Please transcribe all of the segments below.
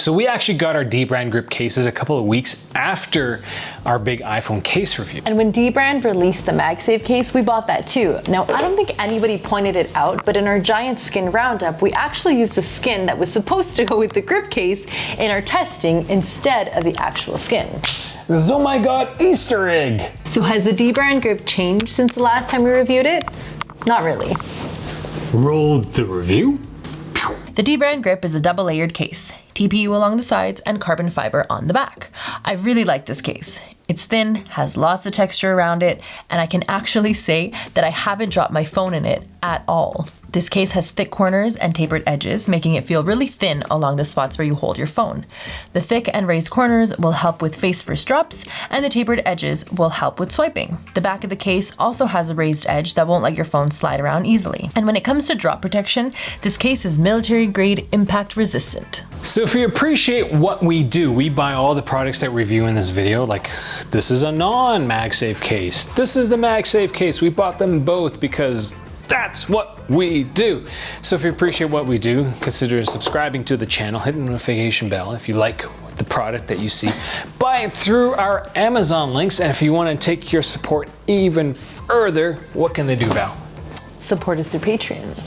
So we actually got our DBrand Grip cases a couple of weeks after our big iPhone case review. And when DBrand released the MagSafe case, we bought that too. Now, I don't think anybody pointed it out, but in our giant skin roundup, we actually used the skin that was supposed to go with the grip case in our testing instead of the actual skin. This is, oh my God, Easter egg. So has the DBrand Grip changed since the last time we reviewed it? Not really. Roll the review. The DBrand Grip is a double-layered case, TPU along the sides and carbon fiber on the back. I really like this case. It's thin, has lots of texture around it, and I can actually say that I haven't dropped my phone in it at all. This case has thick corners and tapered edges, making it feel really thin along the spots where you hold your phone. The thick and raised corners will help with face-first drops, and the tapered edges will help with swiping. The back of the case also has a raised edge that won't let your phone slide around easily. And when it comes to drop protection, this case is military-grade impact resistant. So if you appreciate what we do, we buy all the products that we review in this video. Like, this is a non-MagSafe case. This is the MagSafe case. We bought them both because that's what we do. So if you appreciate what we do, consider subscribing to the channel, hit the notification bell if you like the product that you see. Buy it through our Amazon links, and if you want to take your support even further, what can they do, Val? Support us through Patreon.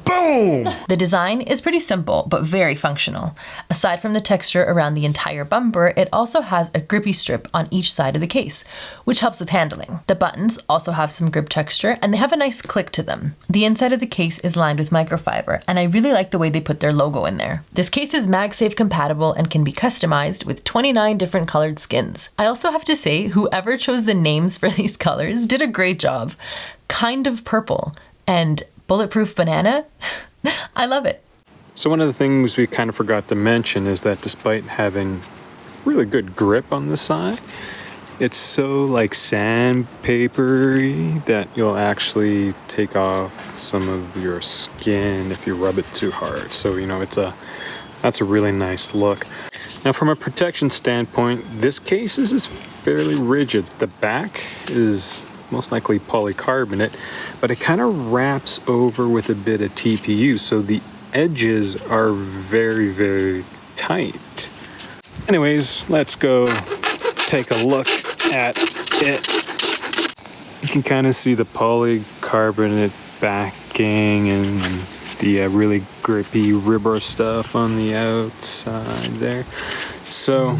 Boom! The design is pretty simple, but very functional. Aside from the texture around the entire bumper, it also has a grippy strip on each side of the case, which helps with handling. The buttons also have some grip texture, and they have a nice click to them. The inside of the case is lined with microfiber, and I really like the way they put their logo in there. This case is MagSafe compatible and can be customized with 29 different colored skins. I also have to say, whoever chose the names for these colors did a great job. Kind of purple and bulletproof banana. I love it. So one of the things we kind of forgot to mention is that despite having really good grip on the side, it's so like sandpapery that you'll actually take off some of your skin if you rub it too hard. So, you know, that's a really nice look. Now from a protection standpoint, this case is fairly rigid. The back is most likely polycarbonate, but it kind of wraps over with a bit of TPU, so the edges are very, very tight. Anyways, let's go take a look at it. You can kind of see the polycarbonate backing and the really grippy rubber stuff on the outside there. So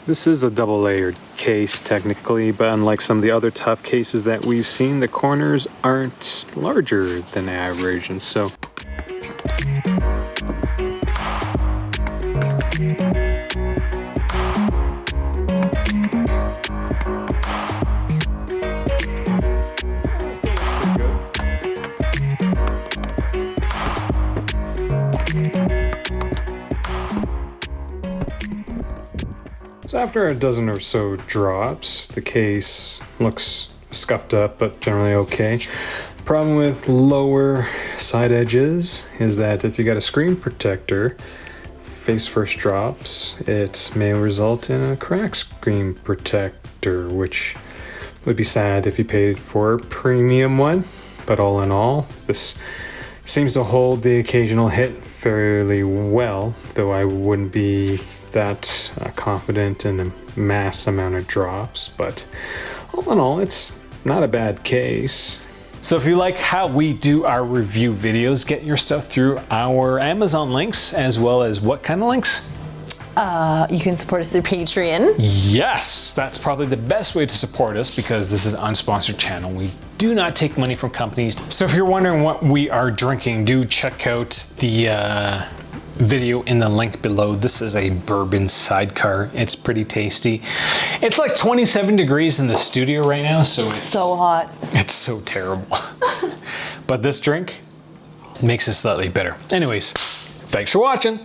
this is a double-layered case technically, but unlike some of the other tough cases that we've seen, the corners aren't larger than average, and so So after a dozen or so drops, the case looks scuffed up, but generally okay. Problem with lower side edges is that if you got a screen protector, face first drops, it may result in a cracked screen protector, which would be sad if you paid for a premium one. But all in all, this seems to hold the occasional hit fairly well, though I wouldn't be that confident in a mass amount of drops. But all in all, it's not a bad case. So if you like how we do our review videos, get your stuff through our Amazon links, as well as what kind of links? You can support us through Patreon. Yes, that's probably the best way to support us because this is an unsponsored channel. We do not take money from companies. So if you're wondering what we are drinking, do check out the video in the link below. This is a bourbon sidecar. It's pretty tasty. It's like 27 degrees in the studio right now, so it's so hot. It's so terrible. But this drink makes it slightly better. Anyways, thanks for watching.